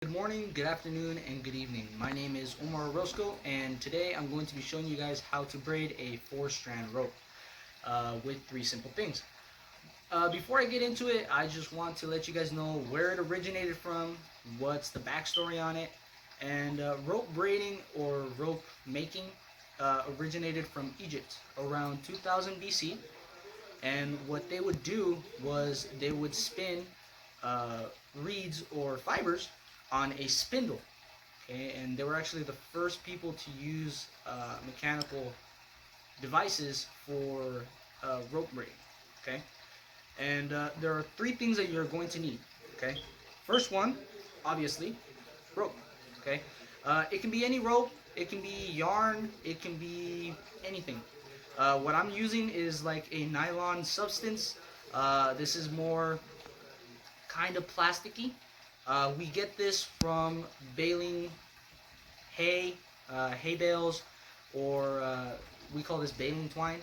Good morning, good afternoon, and good evening. My name is Omar Roscoe, and today I'm going to be showing you guys how to braid a 4-strand rope with 3 simple things. Before I get into it, I just want to let you guys know where it originated from, what's the backstory on it, and rope braiding or rope making originated from Egypt around 2000 BC. And what they would do was they would spin uh, reeds or fibers on a spindle. Okay, and they were actually the first people to use mechanical devices for rope braiding. Okay, and there are 3 things that you're going to need. Okay, first one, obviously, rope. Okay, it can be any rope. It can be yarn. It can be anything. What I'm using is like a nylon substance. This is more kind of plasticky. We get this from baling hay, hay bales, or we call this baling twine.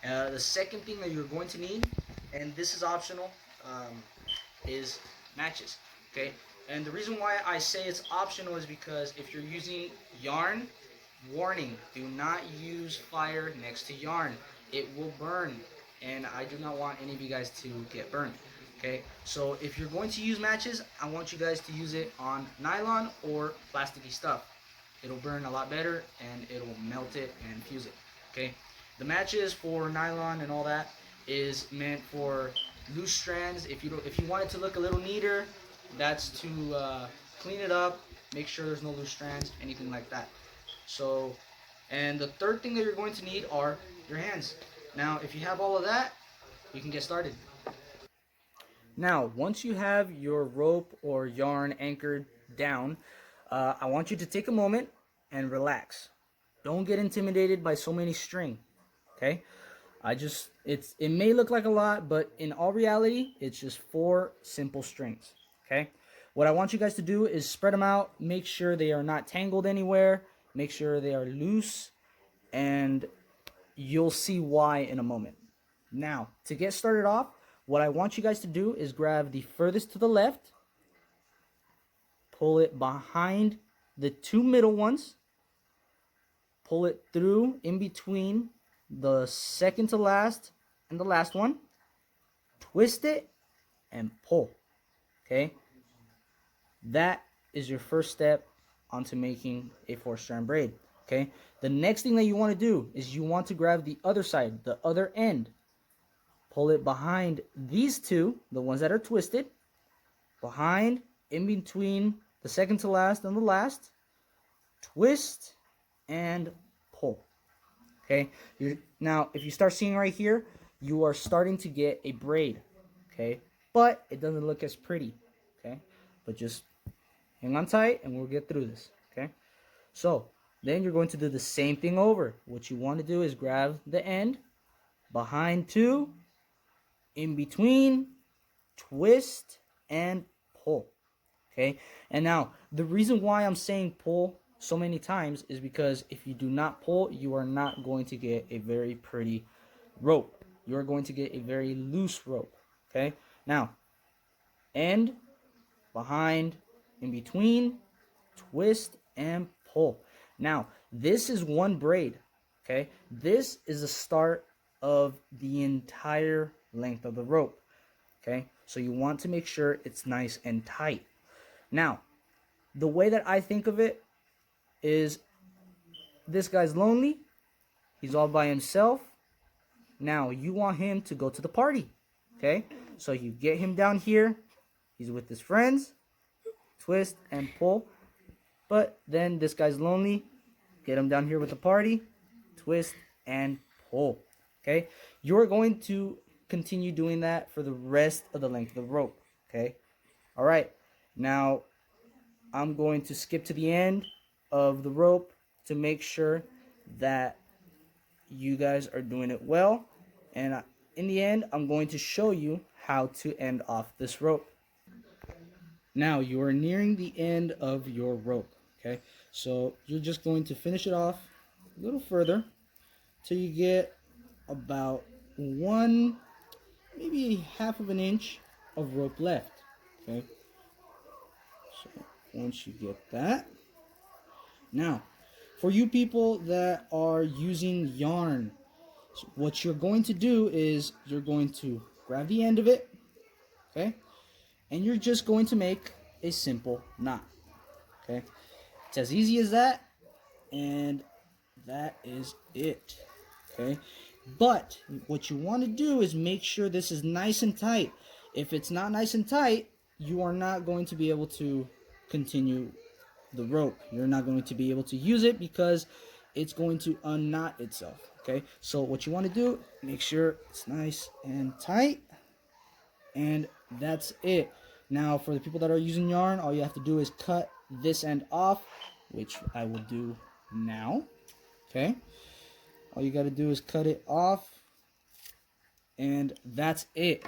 The second thing that you're going to need, and this is optional, um, is matches. Okay, and the reason why I say it's optional is because if you're using yarn, warning: do not use fire next to yarn. It will burn, and I do not want any of you guys to get burned. Okay, so if you're going to use matches, I want you guys to use it on nylon or plasticky stuff. It'll burn a lot better and it'll melt it and fuse it. Okay, the matches for nylon and all that is meant for loose strands. If you want it to look a little neater, that's to clean it up, make sure there's no loose strands, anything like that. So, and the third thing that you're going to need are your hands. Now, if you have all of that, you can get started. Now, once you have your rope or yarn anchored down, I want you to take a moment and relax. Don't get intimidated by so many string. Okay? It may look like a lot, but in all reality, it's just 4 simple strings. Okay? What I want you guys to do is spread them out, make sure they are not tangled anywhere, make sure they are loose, and you'll see why in a moment. Now, to get started off, what I want you guys to do is grab the furthest to the left, pull it behind the 2 middle ones, pull it through in between the second to last and the last one, twist it, and pull. Okay? That is your first step onto making a 4-strand braid. Okay? The next thing that you want to do is you want to grab the other side, the other end, pull it behind these two, the ones that are twisted, behind, in between the second to last and the last, twist, and pull. Okay, now if you start seeing right here, you are starting to get a braid. Okay, but it doesn't look as pretty. Okay, but just hang on tight and we'll get through this. Okay, so then you're going to do the same thing over. What you want to do is grab the end, behind two, in between, twist, and pull. Okay, and now the reason why I'm saying pull so many times is because if you do not pull, you are not going to get a very pretty rope. You are going to get a very loose rope. Okay, now end, behind, in between, twist, and pull. Now this is one braid. Okay, this is the start of the entire length of the rope. Okay, so you want to make sure it's nice and tight. Now, the way that I think of it is this guy's lonely. He's all by himself. Now, you want him to go to the party. Okay? So you get him down here. He's with his friends. Twist and pull. But then this guy's lonely. Get him down here with the party. Twist and pull. Okay? You're going to continue doing that for the rest of the length of the rope. Okay? All right. Now, I'm going to skip to the end of the rope to make sure that you guys are doing it well. And in the end, I'm going to show you how to end off this rope. Now, you are nearing the end of your rope. Okay, so you're just going to finish it off a little further till you get about one, maybe half of an inch of rope left. Okay, so once you get that. Now, for you people that are using yarn, so what you're going to do is you're going to grab the end of it, okay? And you're just going to make a simple knot, okay? It's as easy as that, and that is it, okay? But what you want to do is make sure this is nice and tight. If it's not nice and tight, you are not going to be able to continue the rope. You're not going to be able to use it because it's going to unknot itself, okay? So what you want to do, make sure it's nice and tight, and that's it. Now for the people that are using yarn, all you have to do is cut this end off, which I will do now, okay? All you got to do is cut it off, and that's it.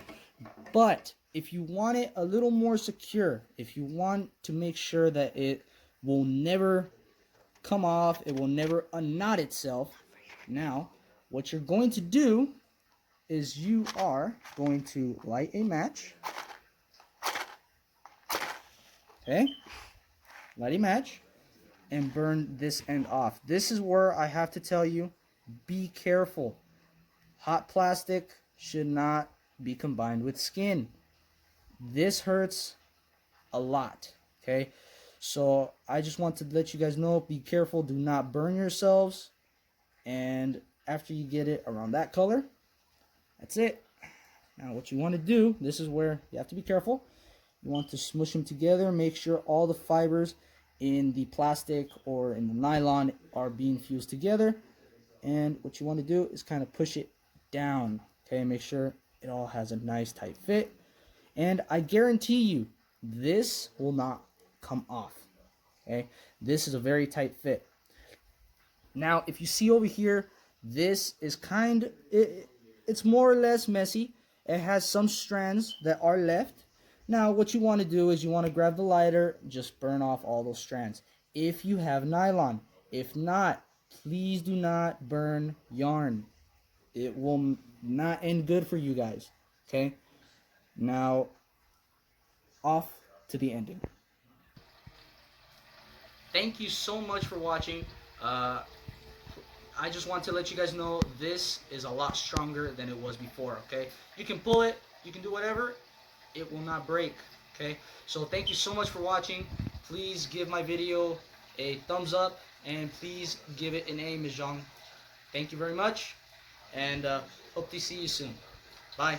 But if you want it a little more secure, if you want to make sure that it will never come off, it will never unknot itself, now what you're going to do is you are going to light a match, okay? Light a match and burn this end off. This is where I have to tell you, be careful. Hot plastic should not be combined with skin. This hurts a lot, okay? So I just want to let you guys know, be careful, do not burn yourselves. And after you get it around that color, that's it. Now what you want to do, this is where you have to be careful. You want to smush them together, make sure all the fibers in the plastic or in the nylon are being fused together. And what you want to do is kind of push it down, okay? Make sure it all has a nice tight fit. And I guarantee you, this will not come off, okay? This is a very tight fit. Now, if you see over here, this is it's more or less messy. It has some strands that are left. Now, what you want to do is you want to grab the lighter, just burn off all those strands. If you have nylon, if not, please do not burn yarn. It will not end good for you guys, okay? Now, off to the ending. Thank you so much for watching. I just want to let you guys know this is a lot stronger than it was before, okay? You can pull it, you can do whatever, it will not break, okay? So thank you so much for watching. Please give my video a thumbs up, and please give it an A, Ms. Zhang. Thank you very much, and hope to see you soon. Bye.